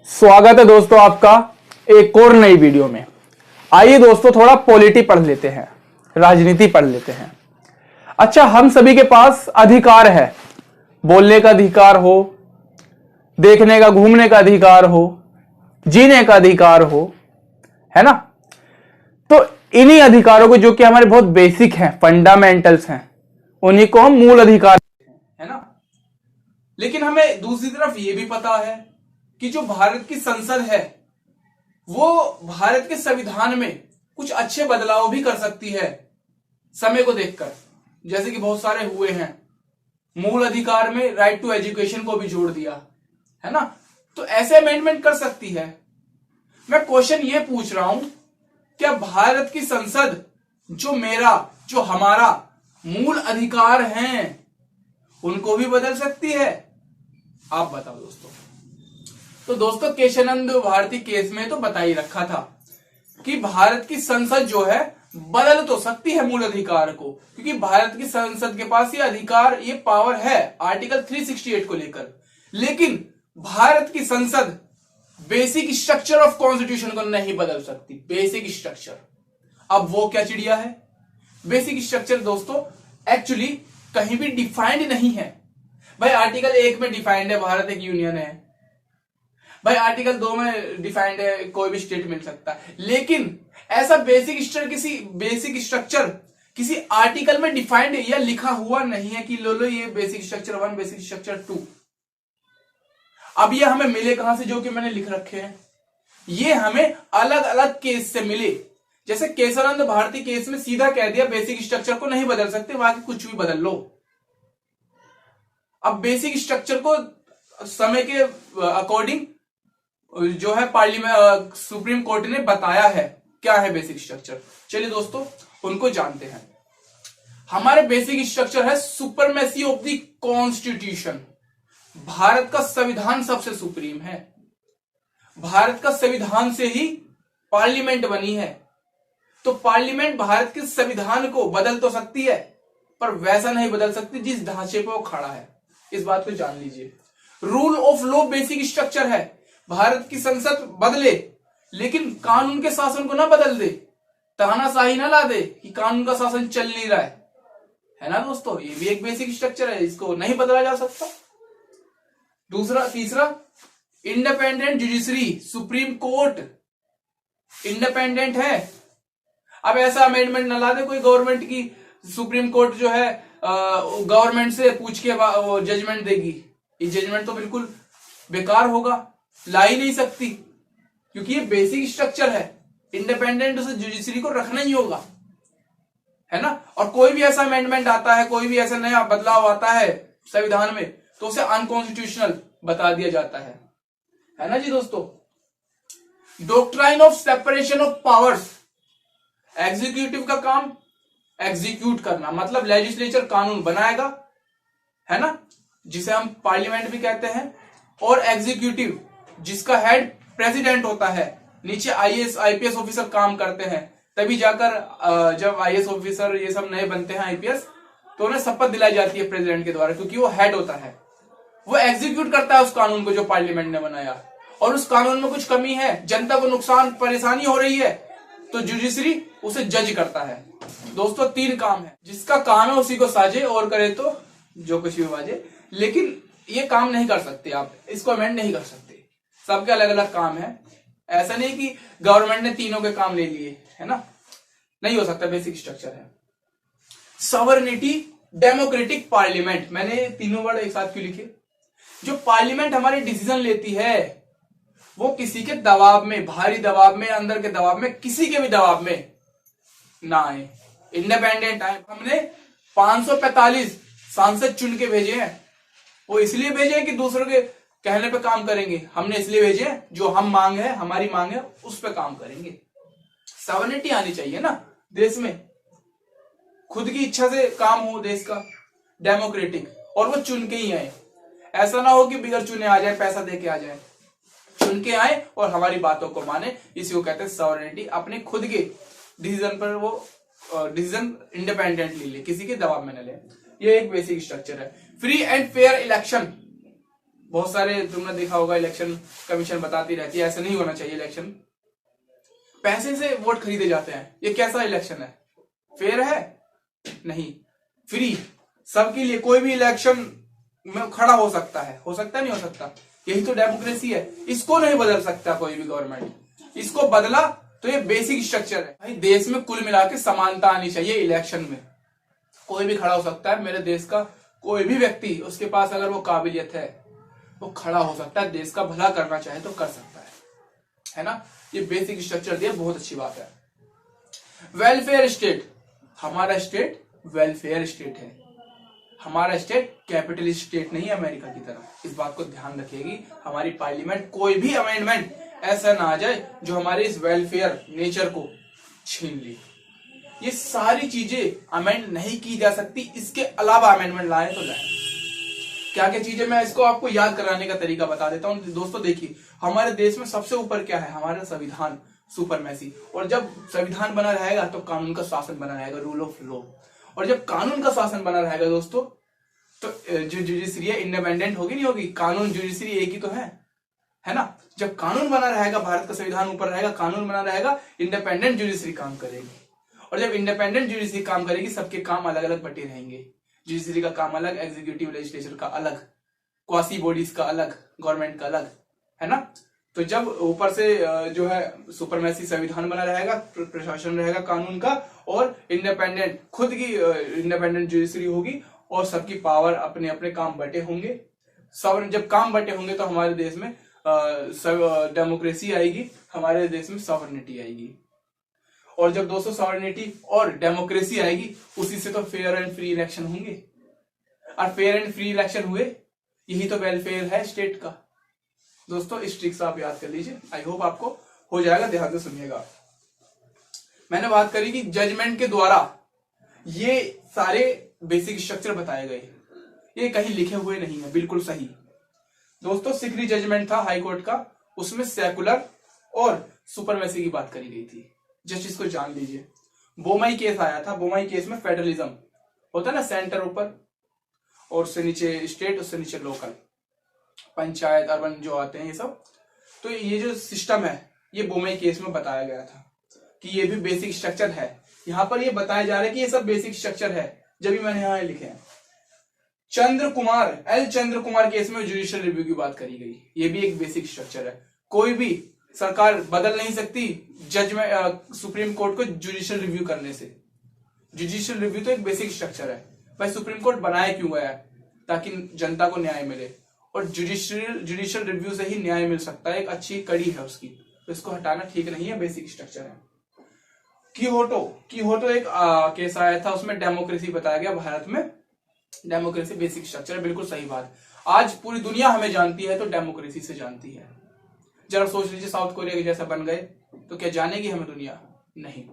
स्वागत है दोस्तों आपका एक और नई वीडियो में। आइए दोस्तों थोड़ा पॉलिटी पढ़ लेते हैं, राजनीति पढ़ लेते हैं। अच्छा, हम सभी के पास अधिकार है, बोलने का अधिकार हो, देखने का घूमने का अधिकार हो, जीने का अधिकार हो, है ना। तो इन्हीं अधिकारों को, जो कि हमारे बहुत बेसिक हैं, फंडामेंटल्स हैं, उन्हीं को हम मूल अधिकार है ना। लेकिन हमें दूसरी तरफ यह भी पता है कि जो भारत की संसद है वो भारत के संविधान में कुछ अच्छे बदलाव भी कर सकती है समय को देखकर, जैसे कि बहुत सारे हुए हैं। मूल अधिकार में राइट टू एजुकेशन को भी जोड़ दिया है ना, तो ऐसे अमेंडमेंट कर सकती है। मैं क्वेश्चन ये पूछ रहा हूं, क्या भारत की संसद जो हमारा मूल अधिकार हैं उनको भी बदल सकती है? आप बताओ दोस्तों। तो दोस्तों, केशवानंद भारती केस में तो बता ही रखा था कि भारत की संसद जो है बदल तो सकती है मूल अधिकार को, क्योंकि भारत की संसद के पास ये अधिकार, ये पावर है आर्टिकल 368 को लेकर। लेकिन भारत की संसद बेसिक स्ट्रक्चर ऑफ कॉन्स्टिट्यूशन को नहीं बदल सकती। बेसिक स्ट्रक्चर, अब वो क्या चिड़िया है? बेसिक स्ट्रक्चर दोस्तों एक्चुअली कहीं भी डिफाइंड नहीं है। भाई आर्टिकल 1 में डिफाइंड है भारत एक यूनियन है, भाई आर्टिकल 2 में डिफाइंड है कोई भी स्टेट मिल सकता है। लेकिन ऐसा बेसिक स्ट्रक्चर किसी आर्टिकल में डिफाइंड या लिखा हुआ नहीं है कि लो ये बेसिक स्ट्रक्चर 1, बेसिक स्ट्रक्चर 2। अब ये हमें मिले कहां से? जो कि मैंने लिख रखे हैं, ये हमें अलग अलग केस से मिले। जैसे केशवानंद भारती केस में सीधा कह दिया बेसिक स्ट्रक्चर को नहीं बदल सकते, बाकी कुछ भी बदल लो। अब बेसिक स्ट्रक्चर को समय के अकॉर्डिंग जो है पार्लियामेंट सुप्रीम कोर्ट ने बताया है क्या है बेसिक स्ट्रक्चर। चलिए दोस्तों उनको जानते हैं। हमारे बेसिक स्ट्रक्चर है supremacy of the constitution. Bharat का संविधान सबसे सुप्रीम है। भारत का संविधान से ही पार्लियामेंट बनी है, तो पार्लियामेंट भारत के संविधान को बदल तो सकती है पर वैसा नहीं बदल सकती जिस ढांचे पर वो खड़ा है। इस बात को जान लीजिए। Rule of law basic structure है। भारत की संसद बदले लेकिन कानून के शासन को ना बदल दे, तानाशाही ना ला दे कि कानून का शासन चल नहीं रहा है ना दोस्तों। ये भी एक बेसिक स्ट्रक्चर है, इसको नहीं बदला जा सकता। तीसरा independent judiciary. Supreme court independent है। अब ऐसा अमेंडमेंट ना ला दे कोई गवर्नमेंट की, सुप्रीम कोर्ट जो है गवर्नमेंट से पूछ के वो जजमेंट देगी। ये जजमेंट तो बिल्कुल बेकार होगा, ला ही नहीं सकती, क्योंकि ये बेसिक स्ट्रक्चर है। इंडिपेंडेंट उसे जुडिशरी को रखना ही होगा, है ना। और कोई भी ऐसा अमेंडमेंट आता है, कोई भी ऐसा नया बदलाव आता है संविधान में, तो उसे अनकॉन्स्टिट्यूशनल बता दिया जाता है ना जी दोस्तों। Doctrine of separation of powers. Executive का काम एग्जीक्यूट करना, मतलब लेजिस्लेचर कानून बनाएगा, है ना, जिसे हम पार्लियामेंट भी कहते हैं। और एग्जीक्यूटिव जिसका हेड प्रेसिडेंट होता है, नीचे आईएएस आईपीएस ऑफिसर काम करते हैं। तभी जाकर जब आईएएस ऑफिसर ये सब नए बनते हैं आईपीएस, तो उन्हें शपथ दिलाई जाती है प्रेसिडेंट के द्वारा, क्योंकि वो हेड होता है। वो एग्जीक्यूट करता है उस कानून को जो पार्लियामेंट ने बनाया। और उस कानून में कुछ कमी है, जनता को नुकसान परेशानी हो रही है, तो जुडिशरी उसे जज करता है। दोस्तों 3 काम है, जिसका काम है उसी को साजे, और करे तो जो कुछ भी बाजे। लेकिन ये काम नहीं कर सकते आप, इसको अमेंड नहीं कर सकते। सबके अलग अलग काम है। ऐसा नहीं कि गवर्नमेंट ने तीनों के काम ले लिए, है ना, नहीं हो सकता। बेसिक स्ट्रक्चर है। Sovereignty, democratic parliament. मैंने तीनों वर्ड एक साथ क्यों लिखे? जो पार्लियामेंट हमारी डिसीजन लेती है वो किसी के दबाव में, भारी दबाव में, अंदर के दबाव में, किसी के भी दबाव में ना आए, इंडिपेंडेंट आए। हमने 545 सांसद चुन के भेजे हैं। वो इसलिए भेजे हैं कि दूसरों के कहने पे काम करेंगे, हमने इसलिए भेजे हैं जो हम मांग है, हमारी मांग है, उस पे काम करेंगे। सॉवरेनिटी आनी चाहिए ना देश में, खुद की इच्छा से काम हो देश का, डेमोक्रेटिक, और वो चुन के ही आए। ऐसा ना हो कि बिगड़ चुने आ जाए, पैसा दे के आ जाए। चुन के आए और हमारी बातों को माने, इसी को कहते हैं सॉवरेनिटी। अपने खुद के डिसीजन पर वो डिसीजन इंडिपेंडेंटली ले, किसी के दबाव में न ले। ये एक बेसिक स्ट्रक्चर है। Free and fair election. बहुत सारे तुमने देखा होगा, इलेक्शन कमीशन बताती रहती है ऐसा नहीं होना चाहिए इलेक्शन। पैसे से वोट खरीदे जाते हैं, ये कैसा इलेक्शन है? फेयर है? नहीं। फ्री सबके लिए कोई भी इलेक्शन में खड़ा हो सकता है, नहीं हो सकता? यही तो डेमोक्रेसी है। इसको नहीं बदल सकता कोई भी गवर्नमेंट। इसको बदला तो ये बेसिक स्ट्रक्चर है भाई। देश में कुल मिला के समानता आनी चाहिए। इलेक्शन में कोई भी खड़ा हो सकता है, मेरे देश का कोई भी व्यक्ति, उसके पास अगर वो काबिलियत है वो खड़ा हो सकता है, देश का भला करना चाहे तो कर सकता है ना? ये बेसिक स्ट्रक्चर दिया, बहुत अच्छी बात है। वेलफेयर स्टेट, हमारा स्टेट वेलफेयर स्टेट है। हमारा स्टेट कैपिटलिस्ट स्टेट नहीं है अमेरिका की तरह। इस बात को ध्यान रखिएगी। हमारी पार्लियामेंट कोई भी अमेंडमेंट ऐसा ना आ जाए जो हमारे इस वेलफेयर नेचर को छीन ले। ये सारी चीजें अमेंड नहीं की जा सकती, इसके अलावा अमेंडमेंट लाए तो लाए। क्या क्या चीजें, मैं इसको आपको याद कराने का तरीका बता देता हूं। दोस्तों देखिए, हमारे देश में सबसे ऊपर क्या है? हमारा संविधान, सुपरमेसी। और जब संविधान बना रहेगा तो कानून का शासन बना रहेगा, रूल ऑफ लॉ। और जब कानून का शासन बना रहेगा दोस्तों, तो जो जुडिशरी है इंडिपेंडेंट होगी नहीं होगी? कानून जुडिशरी एक ही तो है ना? जब कानून बना रहेगा, भारत का संविधान ऊपर रहेगा, कानून बना रहेगा, इंडिपेंडेंट जुडिशरी काम करेगी। और जब इंडिपेंडेंट जुडिशरी काम करेगी, सबके काम अलग अलग बटे रहेंगे। जुडिशरी का काम अलग, एग्जीक्यूटिव लेजिस्लेचर का अलग, क्वासी बॉडीज का अलग, गवर्नमेंट का अलग, है ना? तो जब ऊपर से जो है सुपरमेसी संविधान बना रहेगा, प्रशासन रहेगा कानून का, और इंडिपेंडेंट खुद की इंडिपेंडेंट जुडिशरी होगी, और सबकी पावर अपने अपने काम बटे होंगे। सॉवरेन जब काम बटे होंगे तो हमारे देश में डेमोक्रेसी आएगी, हमारे देश में सॉवरेनिटी आएगी। और जब दोस्तों सॉवरेनिटी और डेमोक्रेसी आएगी, उसी से तो फेयर एंड फ्री इलेक्शन होंगे। और फेयर एंड फ्री इलेक्शन हुए, यही तो वेलफेयर है स्टेट का। दोस्तों इस ट्रिक से आप याद कर लीजिए। आई होप आपको हो जाएगा, ध्यान से सुनिएगा। मैंने बात करी कि जजमेंट के द्वारा ये सारे बेसिक स्ट्रक्चर बताए गए, ये कहीं लिखे हुए नहीं है, बिल्कुल सही। दोस्तों सिकरी जजमेंट था हाई कोर्ट का, उसमें सेकुलर और सुपरमेसी की बात करी गई थी। जस्ट इसको जान लीजिए। बोमई केस आया था, बोमई केस में फेडरलिज्म होता है ना, सेंटर ऊपर और उससे नीचे स्टेट, उससे नीचे लोकल, पंचायत, अर्बन जो आते हैं ये सब। तो ये जो सिस्टम है, ये बोमई केस में बताया गया था कि ये भी बेसिक स्ट्रक्चर है। यहां पर ये बताया जा रहा है कि ये सब बेसिक स्ट्रक्चर है, जब भी मैंने यहां लिखे हैं। चंद्र कुमार केस में जुडिशियल रिव्यू की बात करी गई, ये भी एक बेसिक स्ट्रक्चर है। कोई भी सरकार बदल नहीं सकती जजमेंट सुप्रीम कोर्ट को जुडिशियल रिव्यू करने से। जुडिशियल रिव्यू तो एक बेसिक स्ट्रक्चर है। भाई सुप्रीम कोर्ट बनाया क्यों गया है? ताकि जनता को न्याय मिले, और जुडिशियल रिव्यू से ही न्याय मिल सकता है, एक अच्छी कड़ी है उसकी। तो इसको हटाना ठीक नहीं है, बेसिक स्ट्रक्चर है। कीहोटो एक केस आया था, उसमें डेमोक्रेसी बताया गया। भारत में डेमोक्रेसी बेसिक स्ट्रक्चर है, बिल्कुल सही बात। आज पूरी दुनिया हमें जानती है तो डेमोक्रेसी से जानती है। जरा सोच लीजिए, साउथ कोरिया के जैसा बन गए तो क्या जानेगी हमें दुनिया? नहीं।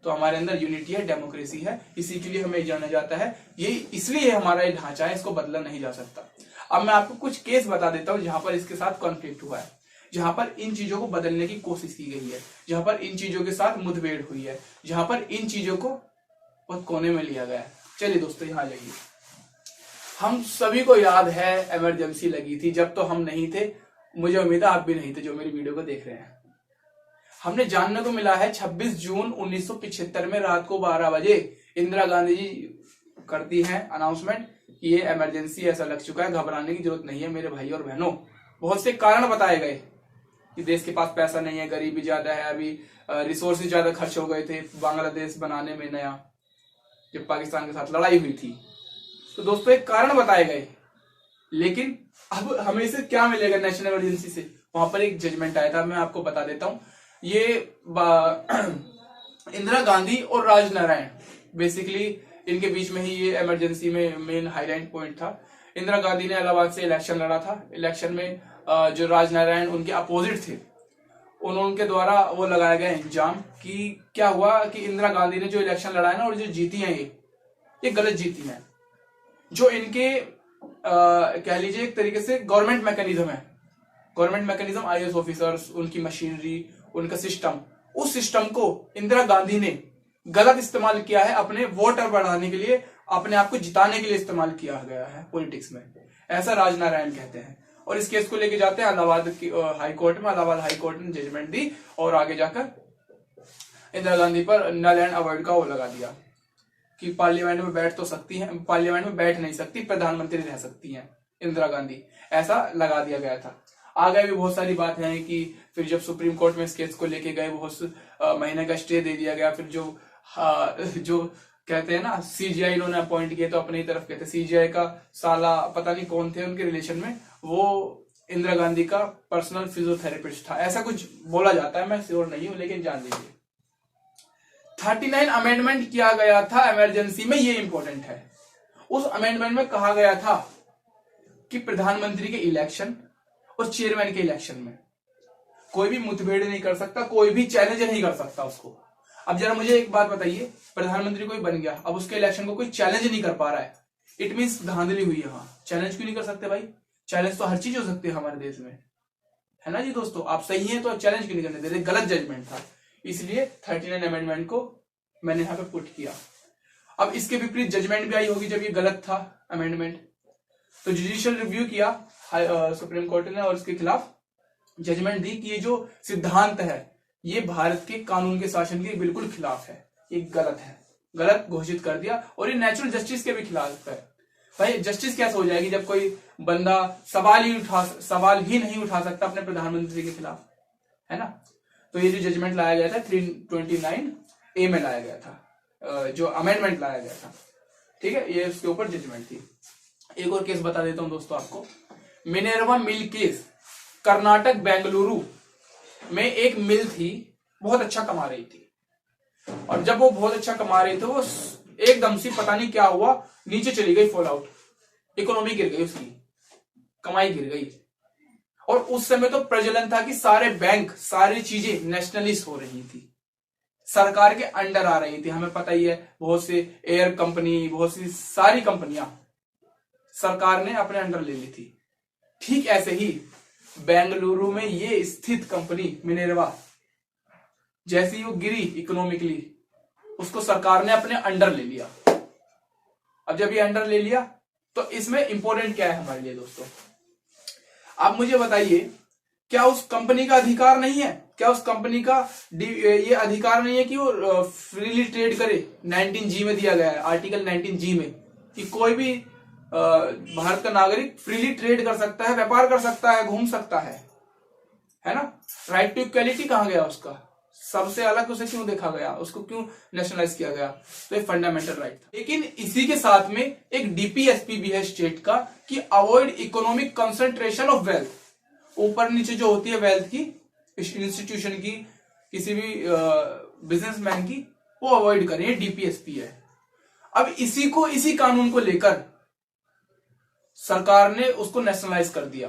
तो हमारे अंदर यूनिटी है, डेमोक्रेसी है, इसी के लिए हमें जाना जाता है। ये इसलिए हमारा ये ढांचा है, इसको बदला नहीं जा सकता। अब मैं आपको कुछ केस बता देता हूं जहां पर इसके साथ कॉन्फ्लिक्ट हुआ है, जहां पर इन चीजों को बदलने की कोशिश की गई है, जहां पर इन चीजों के साथ मुठभेड़ हुई है, जहां पर इन चीजों को बहुत कोने में लिया गया है। चलिए दोस्तों यहां जाइए। हम सभी को याद है इमरजेंसी लगी थी, जब तो हम नहीं थे, मुझे उम्मीद है आप भी नहीं थे जो मेरी वीडियो को देख रहे हैं। हमने जानने को मिला है 26 जून 1975 में रात को 12 बजे इंदिरा गांधी जी करती हैं अनाउंसमेंट कि ये इमरजेंसी ऐसा लग चुका है, घबराने की जरूरत नहीं है मेरे भाई और बहनों। बहुत से कारण बताए गए कि देश के पास पैसा नहीं है, गरीबी ज्यादा है, अभी रिसोर्सेज ज्यादा खर्च हो गए थे बांग्लादेश बनाने में नया, जब पाकिस्तान के साथ लड़ाई हुई थी। तो दोस्तों एक कारण बताए गए, लेकिन अब हमें इसे क्या मिलेगा नेशनल इमरजेंसी से? वहां पर एक जजमेंट आया था, मैं आपको बता देता हूं। ये इंदिरा गांधी और राजनारायण, बेसिकली इनके बीच में ही ये इमरजेंसी में मेन हाईलाइट पॉइंट था। इंदिरा गांधी ने इलाहाबाद से इलेक्शन लड़ा था। इलेक्शन में जो राजनारायण उनके अपोजिट थे, उनके द्वारा वो लगाया गया इंजाम कि क्या हुआ कि इंदिरा गांधी ने जो इलेक्शन लड़ाया ना, और जो जीती हैं ये गलत जीती हैं। जो इनके कह लीजिए एक तरीके से गवर्नमेंट मैकेनिज्म है, गवर्नमेंट मैकेनिज्म, आईएएस ऑफिसर्स, उनकी मशीनरी, उनका सिस्टम, उस सिस्टम को इंदिरा गांधी ने गलत इस्तेमाल किया है, अपने वोटर बढ़ाने के लिए, अपने आप को जिताने के लिए इस्तेमाल किया गया है पॉलिटिक्स में, ऐसा राजनारायण कहते हैं। और इस केस को लेके जाते हैं इलाहाबाद की हाई कोर्ट में। इलाहाबाद हाई कोर्ट ने जजमेंट दी और आगे जाकर इंदिरा गांधी पर नल एंड अवॉइड का वो लगा दिया कि पार्लियामेंट में बैठ तो सकती है, पार्लियामेंट में बैठ नहीं सकती, प्रधानमंत्री रह सकती हैं इंदिरा गांधी, ऐसा लगा दिया गया था। आगे भी बहुत सारी बातें हैं कि फिर जब सुप्रीम कोर्ट में इस केस को लेके गए बहुत महीने का स्टे दे दिया गया। फिर जो कहते हैं ना सीजीआई इन्होंने अपॉइंट किए तो अपनी तरफ कहते, सीजीआई का साला पता नहीं कौन थे उनके रिलेशन में, वो इंदिरा गांधी का पर्सनल फिजियोथेरेपिस्ट था, ऐसा कुछ बोला जाता है, मैं श्योर नहीं हूं लेकिन जान लीजिए। 39 अमेंडमेंट किया गया था इमरजेंसी में, ये इंपॉर्टेंट है। उस अमेंडमेंट में कहा गया था कि प्रधानमंत्री के इलेक्शन और चेयरमैन के इलेक्शन में कोई भी मुठभेड़ नहीं कर सकता, कोई भी चैलेंज नहीं कर सकता उसको। अब जरा मुझे एक बात बताइए, प्रधानमंत्री कोई बन गया, अब उसके इलेक्शन को कोई चैलेंज नहीं कर पा रहा है, इट मींस धांधली हुई है। वहां चैलेंज क्यों नहीं कर सकते भाई? चैलेंज तो हर चीज हो सकती है हमारे देश में, है ना जी दोस्तों। आप सही हैं तो चैलेंज क्यों नहीं करने दे रहे? गलत जजमेंट था, इसलिए 39 अमेंडमेंट को मैंने यहां पे पुट किया। अब इसके विपरीत जजमेंट भी आई होगी जब ये गलत था अमेंडमेंट, तो जुडिशियल रिव्यू किया सुप्रीम कोर्ट ने और इसके खिलाफ जजमेंट दी कि ये जो सिद्धांत है ये भारत के कानून के शासन के बिल्कुल खिलाफ है, ये गलत है, गलत घोषित कर दिया और ये नेचुरल जस्टिस के भी खिलाफ है। भाई जस्टिस कैसे हो जाएगी जब कोई बंदा सवाल ही नहीं उठा सकता अपने प्रधानमंत्री के खिलाफ, है ना। तो ये जो जजमेंट लाया गया था 329A में लाया गया था, जो अमेंडमेंट लाया गया था, ठीक है, ये उसके ऊपर जजमेंट थी। एक और केस बता देता हूं दोस्तों आपको, मिनेर्वा मिल केस। कर्नाटक बेंगलुरु में एक मिल थी, बहुत अच्छा कमा रही थी, और जब वो बहुत अच्छा कमा रही थी वो एकदम से पता नहीं क्या हुआ नीचे चली गई, फॉल आउट, इकोनॉमी गिर गई, उसकी कमाई गिर गई। और उस समय तो प्रचलन था कि सारे बैंक सारी चीजें नेशनलिस्ट हो रही थी, सरकार के अंडर आ रही थी। हमें पता ही है बहुत से एयर कंपनी, बहुत सी सारी कंपनियां सरकार ने अपने अंडर ले ली थी। ठीक ऐसे ही बेंगलुरु में ये स्थित कंपनी मिनेर्वा, जैसी वो गिरी इकोनॉमिकली, उसको सरकार ने अपने अंडर ले लिया। अब जब ये अंडर ले लिया तो इसमें इंपॉर्टेंट क्या है हमारे लिए दोस्तों, आप मुझे बताइए, क्या उस कंपनी का अधिकार नहीं है? क्या उस कंपनी का ये अधिकार नहीं है कि वो फ्रीली ट्रेड करे? 19G में दिया गया है, आर्टिकल 19G में, कि कोई भी भारत का नागरिक फ्रीली ट्रेड कर सकता है, व्यापार कर सकता है, घूम सकता है ना। राइट टू इक्वलिटी कहां गया उसका? सबसे अलग उसे क्यों देखा गया? उसको क्यों नेशनलाइज किया गया? तो ये फंडामेंटल राइट था। लेकिन इसी के साथ में एक डीपीएसपी भी है स्टेट का, कि avoid economic concentration of wealth. ऊपर नीचे जो होती है वेल्थ की, इंस्टीट्यूशन की, किसी भी बिजनेसमैन की, वो अवॉइड करें, ये डीपीएसपी है। अब इसी कानून को लेकर सरकार ने उसको नेशनलाइज कर दिया।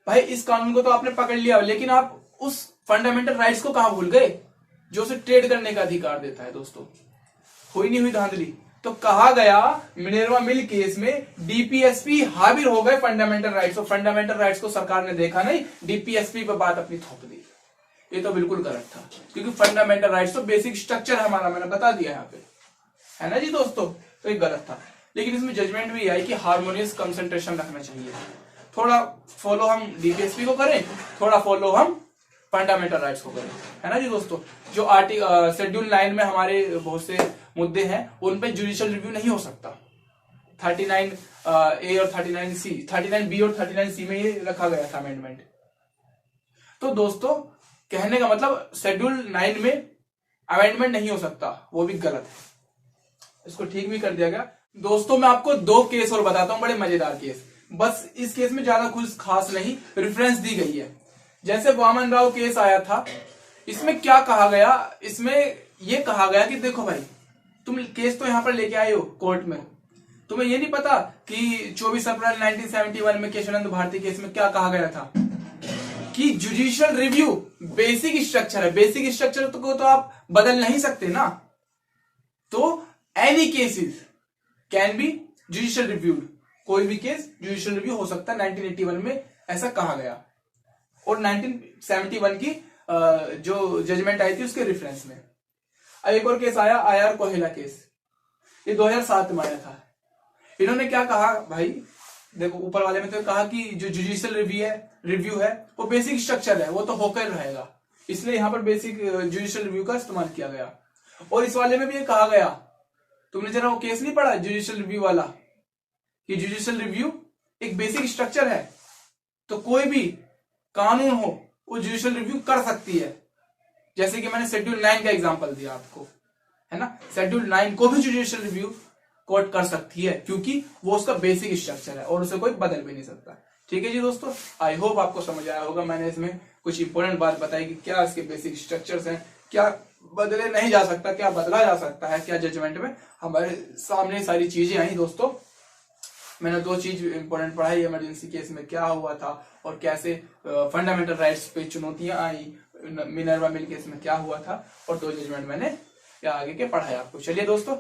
भाई इस कानून को तो आपने पकड़ लिया, लेकिन आप उस फंडामेंटल राइट्स को कहां भूल गए जो उसे ट्रेड करने का अधिकार देता है दोस्तों। हुई नहीं हुई धांधली? तो कहा गया मिनेर्वा मिल केस में डीपीएसपी हाविर हो गए फंडामेंटल राइट्स, और फंडामेंटल राइट्स को सरकार ने देखा नहीं, डीपीएसपी पर बात अपनी थोप दी। ये तो बिल्कुल गलत था, क्योंकि फंडामेंटल राइट्स तो बेसिक स्ट्रक्चर है हमारा, मैंने बता दिया यहाँ पे, है ना जी दोस्तों। तो ये गलत था, लेकिन इसमें जजमेंट भी आई कि हार्मोनियस कंसंट्रेशन रखना चाहिए। थोड़ा फॉलो हम डीपीएसपी को करें, थोड़ा फॉलो हम फंडामेंटल राइट्स को करें, है ना जी दोस्तों। जो शेड्यूल 9 में हमारे बहुत से मुद्दे हैं उन पे जुडिशियल रिव्यू नहीं हो सकता। 39A और 39C, 39B और 39C में ये रखा गया था अमेंडमेंट। तो दोस्तों कहने का मतलब शेड्यूल 9 में अमेंडमेंट नहीं हो सकता, वो भी गलत है, इसको ठीक भी कर दिया गया। दोस्तों मैं आपको 2 केस और बताता हूं, बड़े मजेदार केस। बस इस केस में ज्यादा कुछ खास नहीं, रेफरेंस दी गई है। जैसे वामन राव केस आया था, इसमें क्या कहा गया? इसमें यह कहा गया कि देखो भाई, तुम केस तो यहां पर लेके आए हो कोर्ट में, तुम्हें यह नहीं पता कि 24 अप्रैल 1971 में केशवानंद भारती केस में क्या कहा गया था कि जुडिशियल रिव्यू बेसिक स्ट्रक्चर है, बेसिक स्ट्रक्चर को तो आप बदल नहीं सकते ना। तो any cases can be judicial reviewed, कोई भी केस जुडिशियल रिव्यू हो सकता है। 1981 में ऐसा कहा गया, और 1971 की जो जजमेंट आई थी उसके रेफरेंस में। एक और केस आया, आर कोहेला केस, ये 2007 में आया था। इन्होंने क्या कहा भाई, देखो ऊपर वाले में तो कहा कि जो जुडिशियल रिव्यू है वो बेसिक स्ट्रक्चर है, वो तो होकर रहेगा, इसलिए यहां पर बेसिक जुडिशियल रिव्यू का इस्तेमाल किया गया। और इस वाले में भी ये कहा गया, तुमने जरा वो केस नहीं पढ़ा जुडिशियल रिव्यू वाला, कि जुडिशियल रिव्यू एक बेसिक स्ट्रक्चर है, तो कोई भी कानून हो वो जुडिशियल रिव्यू कर सकती है। जैसे कि मैंने शेड्यूल 9 का एग्जांपल दिया आपको, है ना, शेड्यूल 9 को भी जुडिशियल रिव्यू कोर्ट कर सकती है, क्योंकि वो उसका बेसिक स्ट्रक्चर है और उसे कोई बदल भी नहीं सकता। ठीक है जी दोस्तों, आई होप आपको समझ आया होगा। मैंने इसमें कुछ इंपॉर्टेंट बात बताई कि क्या इसके बेसिक स्ट्रक्चर्स हैं, क्या बदले नहीं जा सकता, क्या बदला जा सकता है, क्या जजमेंट में हमारे सामने सारी चीजें आई। दोस्तों मैंने 2 चीज इंपॉर्टेंट पढ़ाई, इमरजेंसी केस में क्या हुआ था और कैसे फंडामेंटल राइट्स पे चुनौतियां आई, मिनर्वा मिल केस में क्या हुआ था, और 2 जजमेंट मैंने आगे के पढ़ाया आपको। चलिए दोस्तों,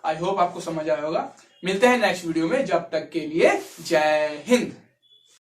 आई होप आपको समझ आया होगा। मिलते हैं नेक्स्ट वीडियो में, जब तक के लिए जय हिंद।